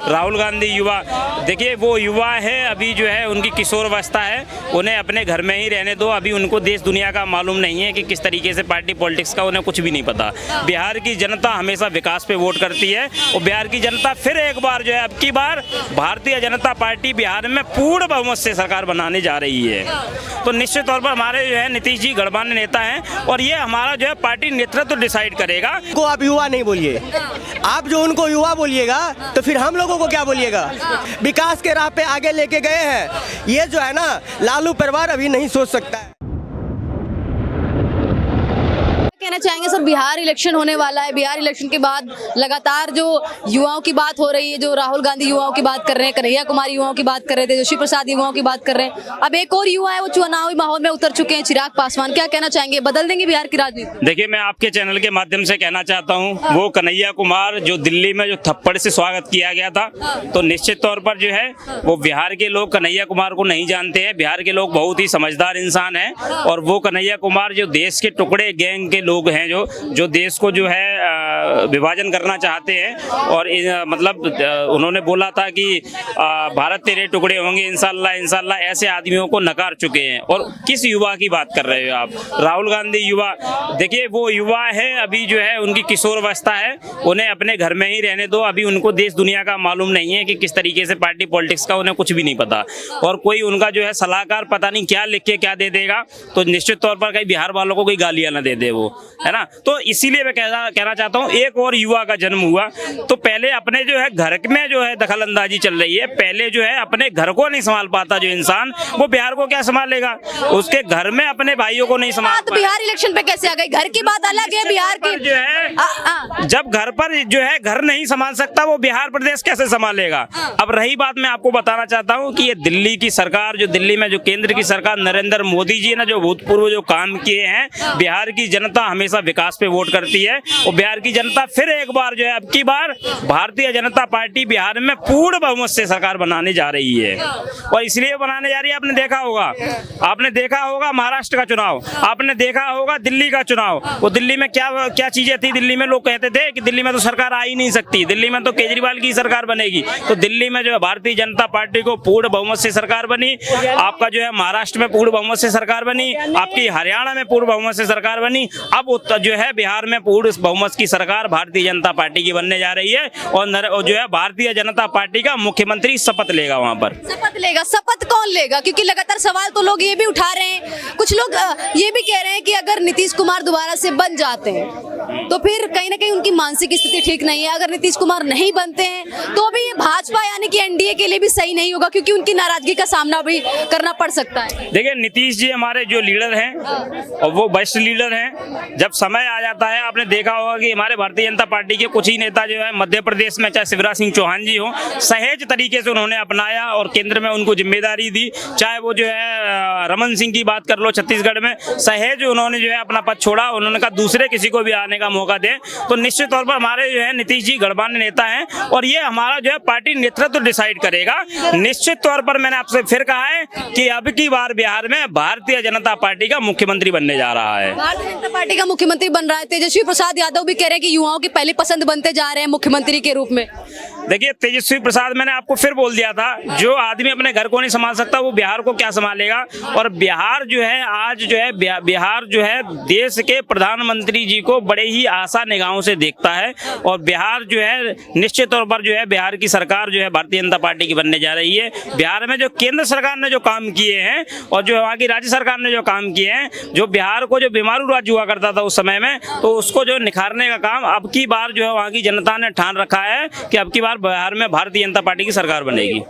राहुल गांधी युवा, देखिए वो युवा है, अभी जो है उनकी किशोरावस्था है, उन्हें अपने घर में ही रहने दो। अभी उनको देश दुनिया का मालूम नहीं है कि किस तरीके से पार्टी पॉलिटिक्स का उन्हें कुछ भी नहीं पता। बिहार की जनता हमेशा विकास पे वोट करती है और बिहार की जनता फिर एक बार जो है अब की बार भारतीय जनता पार्टी बिहार में पूर्ण बहुमत से सरकार बनाने जा रही है। तो निश्चित तौर पर हमारे जो है नीतीश जी गणमान्य नेता हैं और ये हमारा जो है पार्टी नेतृत्व डिसाइड करेगा। को आप युवा नहीं बोलिए, आप जो उनको युवा बोलिएगा तो फिर हम लोगों को क्या बोलिएगा। विकास के राह पे आगे लेके गए हैं, ये जो है ना लालू परिवार अभी नहीं सोच सकता है। कहना चाहेंगे सर, बिहार इलेक्शन होने वाला है, बिहार इलेक्शन के बाद लगातार जो युवाओं की बात हो रही है, जो राहुल गांधी युवाओं की बात कर रहे हैं, कन्हैया कुमार युवाओं की बात कर रहे थे, जोशी प्रसाद युवाओं की बात कर रहे हैं, अब एक और युवा है वो चुनावी माहौल में उतर चुके हैं, चिराग पासवान। क्या कहना चाहेंगे, बदल देंगे बिहार की राजनीति? देखिए, मैं आपके चैनल के माध्यम से कहना चाहता हूं, वो कन्हैया कुमार जो दिल्ली में जो थप्पड़ से स्वागत किया गया था, तो निश्चित तौर पर जो है वो बिहार के लोग कन्हैया कुमार को नहीं जानते हैं। बिहार के लोग बहुत ही समझदार इंसान हैं और वो कन्हैया कुमार जो देश के टुकड़े गैंग के लोग हैं, जो देश को जो है विभाजन करना चाहते हैं और मतलब उन्होंने बोला था कि भारत तेरे टुकड़े होंगे इंशाल्लाह इंशाल्लाह, ऐसे आदमियों को नकार चुके हैं। और किस युवा की बात कर रहे हो आप? राहुल गांधी युवा, देखिए वो युवा है, अभी जो है उनकी किशोरावस्था है, उन्हें अपने घर में ही रहने दो। अभी उनको देश दुनिया का मालूम नहीं है कि किस तरीके से पार्टी पॉलिटिक्स का उन्हें कुछ भी नहीं पता और कोई उनका जो है सलाहकार पता नहीं क्या लिख के क्या दे देगा, तो निश्चित तौर पर कहीं बिहार वालों को कोई गालियां ना दे दे वो, है ना। तो इसीलिए मैं कहना चाहता हूँ, एक और युवा का जन्म हुआ तो पहले अपने जो है घर में जो है दखल अंदाजी चल रही है। पहले जो है अपने घर को नहीं संभाल पाता जो इंसान, वो बिहार को क्या संभालेगा? उसके घर में अपने भाइयों को नहीं संभाल तो बिहार इलेक्शन पे कैसे आ गई? घर की बात अलग है, बिहार की जो है जब घर पर जो है घर नहीं संभाल सकता, वो बिहार प्रदेश कैसे संभालेगा? अब रही बात, मैं आपको बताना चाहता हूँ कि ये दिल्ली की सरकार, जो दिल्ली में जो केंद्र की सरकार नरेंद्र मोदी जी ने जो भूतपूर्व जो काम किए हैं, बिहार की जनता हमेशा विकास पे वोट करती है और बिहार की जनता फिर एक बार जो है अब की बार भारतीय जनता पार्टी बिहार में पूर्ण बहुमत से सरकार बनाने जा रही है और इसलिए बनाने जा रही है। आपने देखा होगा महाराष्ट्र का चुनाव, आपने देखा होगा दिल्ली का चुनाव। वो दिल्ली में क्या चीजें थी? दिल्ली में लोग कहते थे कि दिल्ली में तो सरकार आ ही नहीं सकती, दिल्ली में तो केजरीवाल की सरकार बनेगी। तो दिल्ली में जो है भारतीय जनता पार्टी को पूर्ण बहुमत से सरकार बनी, आपका जो है महाराष्ट्र में पूर्ण बहुमत से सरकार बनी, आपकी हरियाणा में पूर्ण बहुमत से सरकार बनी। अब जो है बिहार में पूर्ण बहुमत की सरकार भारतीय जनता पार्टी की बनने जा रही है और जो है भारतीय जनता पार्टी का मुख्यमंत्री शपथ लेगा। वहां पर शपथ लेगा? शपथ कौन लेगा? क्योंकि लगातार सवाल तो लोग ये भी उठा रहे हैं, कुछ लोग ये भी कह रहे हैं कि अगर नीतीश कुमार दोबारा से बन जाते हैं तो फिर कहीं ना कहीं उनकी मानसिक स्थिति ठीक नहीं है। अगर नीतीश कुमार नहीं बनते हैं तो भी ये भाजपा यानी कि एनडीए के लिए भी सही नहीं होगा, क्योंकि उनकी नाराजगी का सामना भी करना पड़ सकता है। देखिए, नीतीश जी हमारे जो लीडर हैं और वो वरिष्ठ लीडर हैं। जब समय आ जाता है, आपने देखा होगा कि हमारे भारतीय जनता पार्टी के कुछ ही नेता जो है मध्य प्रदेश में, चाहे शिवराज सिंह चौहान जी हो, सहज तरीके से उन्होंने अपनाया और केंद्र में उनको जिम्मेदारी दी। चाहे वो जो है रमन सिंह की बात कर लो, छत्तीसगढ़ में सहज उन्होंने जो है अपना पद छोड़ा, उन्होंने कहा दूसरे किसी को भी आने का मौका दें। तो निश्चित तौर पर हमारे जो है नीतीश जी गणमान्य नेता हैं और ये हमारा जो है पार्टी नेतृत्व डिसाइड करेगा। निश्चित तौर पर मैंने आपसे फिर कहा है कि अब की बार बिहार में भारतीय जनता पार्टी का मुख्यमंत्री बनने जा रहा है। भारतीय जनता पार्टी का मुख्यमंत्री बन रहा है। तेजस्वी प्रसाद यादव भी कह रहे हैं कि युवाओं की पहली पसंद बनते जा रहे हैं मुख्यमंत्री के रूप में। देखिए, तेजस्वी प्रसाद, मैंने आपको फिर बोल दिया था, जो आदमी अपने घर को नहीं संभाल सकता वो बिहार को क्या संभालेगा। और बिहार जो है आज जो है बिहार जो है देश के प्रधानमंत्री जी को बड़े ही आशा निगाहों से देखता है और बिहार जो है निश्चित तौर पर जो है बिहार की सरकार जो है भारतीय जनता पार्टी की बनने जा रही है। बिहार में जो केंद्र सरकार ने जो काम किए हैं और जो वहाँ की राज्य सरकार ने जो काम किए हैं, जो बिहार को जो बीमारू राज्य हुआ करता था उस समय में, तो उसको जो निखारने का काम अब की बार जो है वहाँ की जनता ने ठान रखा है कि अब की बार बिहार में भारतीय जनता पार्टी की सरकार बनेगी।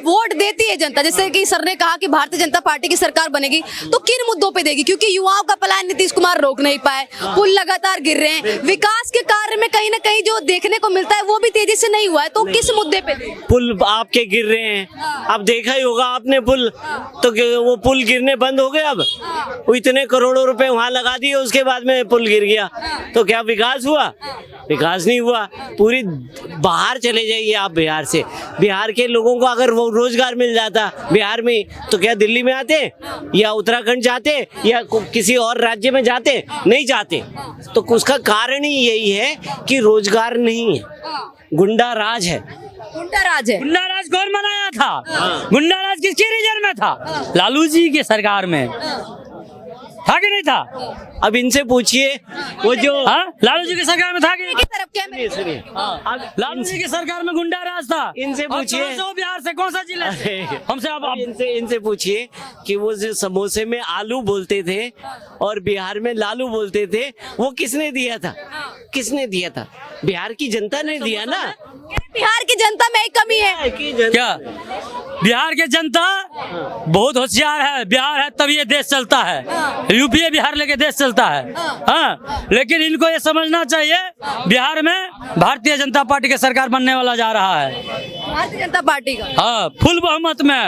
वोट देती है जनता, जैसे कि सर ने कहा कि भारतीय जनता पार्टी की सरकार बनेगी, तो किन मुद्दों पे देगी? क्योंकि युवाओं का पलायन नीतीश कुमार रोक नहीं पाए, पुल लगातार गिर रहे हैं, विकास के कार्य में कहीं ना कहीं जो देखने को मिलता है वो भी तेजी से नहीं हुआ है, तो किस मुद्दे पे देगी? पुल आपके गिर रहे हैं, अब देखा ही होगा आपने पुल, तो वो पुल गिरने बंद हो गए। अब वो इतने करोड़ों रुपए वहाँ लगा दिए, उसके बाद में पुल गिर गया, तो क्या विकास हुआ? विकास नहीं हुआ। पूरी बाहर चले जाइए आप बिहार से, बिहार के लोगों को अगर वो रोजगार मिल जाता बिहार में, तो क्या दिल्ली में आते या उत्तराखंड जाते या किसी और राज्य में जाते? नहीं जाते। तो उसका कारण ही यही है कि रोजगार नहीं है, गुंडा राज है। गुंडा राज है। गुंडा राज कौन बनाया था? गुंडा राज किसके रीजन में था? लालू जी की सरकार में था कि नहीं था? अब इनसे पूछिए वो जो लालू जी की सरकार में था कि की तरफ कैमरे सुनिए, लालू जी की सरकार में गुंडा राज था? इनसे पूछिए। और कौन सा बिहार से, कौन सा जिले से? हमसे आप इनसे पूछिए कि वो जो समोसे में आलू बोलते थे और बिहार में लालू बोलते थे, वो किसने दिया था? किसने दिया था? बिहार की जनता ने दिया ना। बिहार की जनता में एक कमी है। क्या बिहार की जनता बहुत होशियार है? बिहार है तब ये देश चलता है। यूपी बिहार लेके देश चलता है। हाँ, लेकिन इनको ये समझना चाहिए बिहार में भारतीय जनता पार्टी की सरकार बनने वाला जा रहा है। भारतीय जनता पार्टी का हाँ, फुल बहुमत में।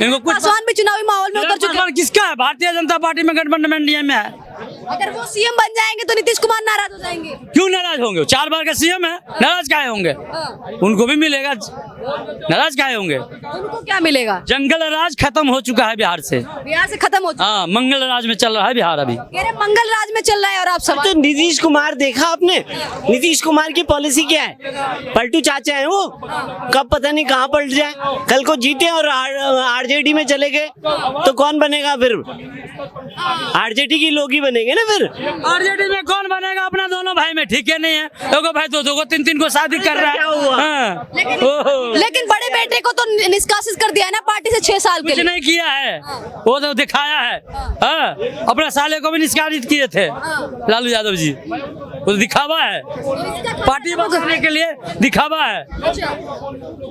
इनको कुछ पासवान भी चुनावी माहौल में उतर चुके हैं। किसका है? भारतीय जनता पार्टी में गठबंधन एनडीए में है। अगर वो सीएम बन जाएंगे तो नीतीश कुमार नाराज हो जाएंगे। क्यों नाराज होंगे? 4 बार का सीएम है, नाराज काहे होंगे? उनको भी मिलेगा, नाराज काहे होंगे? उनको क्या मिलेगा? जंगल राज खत्म हो चुका है बिहार से। बिहार से खत्म हो चुका हाँ, मंगल राज में चल रहा है बिहार अभी। कह रहे मंगल राज में चल रहा है। और आप सवाल तो नीतीश कुमार देखा आपने? नीतीश कुमार की पॉलिसी क्या है? पलटू चाचा है वो, कब पता नहीं कहाँ पलट जाए। कल को जीते और आरजेडी में चले गए तो कौन बनेगा फिर? आरजेडी की लोग ही बनेंगे ना फिर। आरजेडी में कौन बनेगा? अपना दोनों भाई में ठीक है नहीं है? एगो भाई दो को 3 को शादी कर रहा है। हाँ। लेकिन बड़े बेटे को तो निष्कासित कर दिया है ना पार्टी से 6 साल के कुछ लिए। नहीं किया है, वो तो दिखाया है। हाँ, अपना साले को भी निष्कासित किए थे लालू यादव जी। वो तो दिखावा है, पार्टी बदलने के लिए दिखावा है।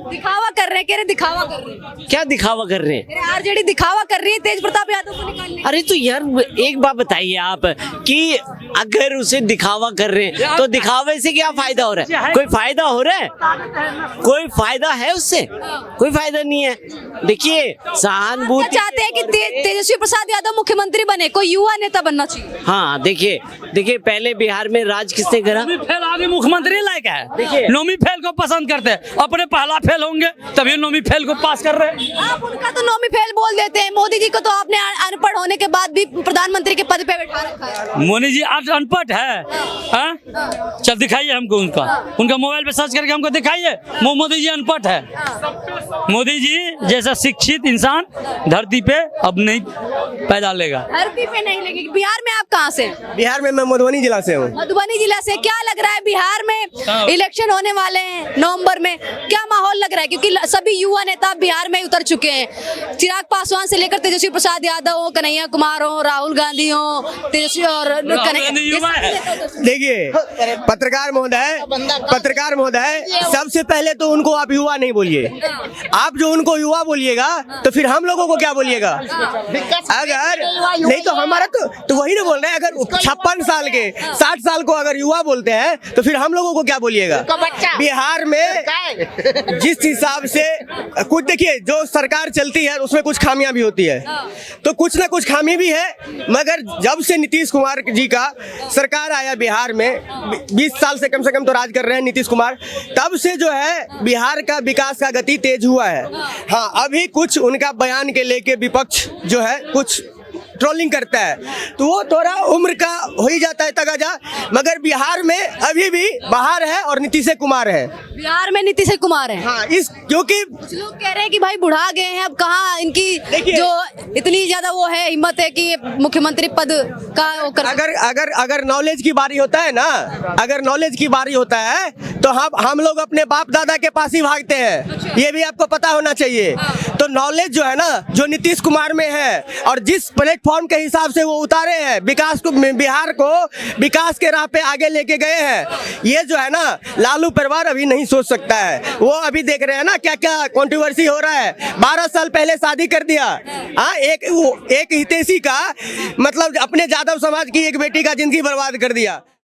दिखावा कर रहे हैं। कह रहे दिखावा कर रहे हैं। क्या दिखावा कर रहे हैं? आरजेडी दिखावा कर रही है तेज प्रताप यादव को निकालने। अरे तो यार एक बात बताइए आप कि अगर उसे दिखावा कर रहे हैं तो दिखावे से क्या फायदा हो रहा है? कोई फायदा हो रहा है? कोई फायदा है उससे? कोई फायदा नहीं है। देखिए सहानुभूति चाहते हैं कि तेजस्वी प्रसाद यादव मुख्यमंत्री बने, कोई युवा नेता बनना चाहिए। हाँ, देखिए पहले बिहार में राज किसने करा? नोमी फेल आदमी मुख्यमंत्री लायक है। देखिए। नोमी फेल को पसंद करते हैं, अपने पहला फेल होंगे तभी नोमी फेल को पास कर रहे हैं। आप उनका तो नोमी फेल बोल देते हैं। मोदी जी को तो आपने अनपढ़ होने के बाद भी प्रधानमंत्री के पद पे बैठा रखा है। मोदी जी आज अनपढ़ है? हाँ? चल दिखाइए हमको उनका मोबाइल पे सर्च करके हमको दिखाइए मोदी जी अनपढ़ है। मोदी जी जैसा शिक्षित इंसान धरती पे अब नहीं पैदा लेगा। धरती पे नहीं लगेगी। बिहार में आप कहाँ से? बिहार में मैं मधुबनी जिला से हूँ। मधुबनी जिला से। क्या लग रहा है बिहार में इलेक्शन होने वाले हैं नवंबर में, क्या माहौल लग रहा है? क्योंकि सभी युवा नेता बिहार में उतर चुके हैं। चिराग पासवान से लेकर तेजस्वी प्रसाद यादव हो, कन्हैया कुमार हो, राहुल गांधी हो, तेजस्वी और देखिए पत्रकार महोदय, सबसे पहले तो उनको आप युवा नहीं बोलिए। आप जो उनको युवा बोलिएगा तो फिर हम लोगों को क्या बोलिएगा? अगर नहीं तो हमारा तो वही ना बोल रहे हैं। अगर 56 साल के 60 साल को अगर युवा बोलते हैं तो फिर हम लोगों को क्या बोलिएगा? बिहार में जिस हिसाब से कुछ देखिए जो सरकार चलती है उसमें कुछ खामियां भी होती है, तो कुछ ना कुछ खामी भी है। मगर जब से नीतीश कुमार जी का सरकार आया बिहार में 20 साल से कम तो राज कर रहे हैं नीतीश कुमार, तब से जो है बिहार का विकास का गति तेज हुआ है। हाँ, अभी कुछ उनका बयान के लेके विपक्ष जो है कुछ ट्रोलिंग करता है तो वो थोड़ा उम्र का हो ही जाता है तगाजा। मगर बिहार में अभी भी बाहर है और नीतीश कुमार है। बिहार में नीतीश कुमार है। हाँ, इस क्योंकि कुछ लोग कह रहे हैं कि भाई बुढ़ा गए हैं, अब कहाँ इनकी जो इतनी ज्यादा वो है हिम्मत है कि मुख्यमंत्री पद का वो कर। अगर नॉलेज की बारी होता है ना, अगर नॉलेज की बारी होता है तो हम लोग अपने बाप दादा के पास ही भागते हैं। ये भी आपको पता होना चाहिए। तो नॉलेज जो है ना, जो नीतीश कुमार में है और जिस प्लेटफॉर्म के हिसाब से वो उतारे हैं विकास को, बिहार को विकास के राह पे आगे लेके गए हैं, ये जो है ना लालू परिवार अभी नहीं सोच सकता है। वो अभी देख रहे हैं ना क्या क्या कंट्रोवर्सी हो रहा है। 12 साल पहले शादी कर दिया। हाँ, एक हितैषी का मतलब अपने यादव समाज की एक बेटी का जिंदगी बर्बाद कर दिया।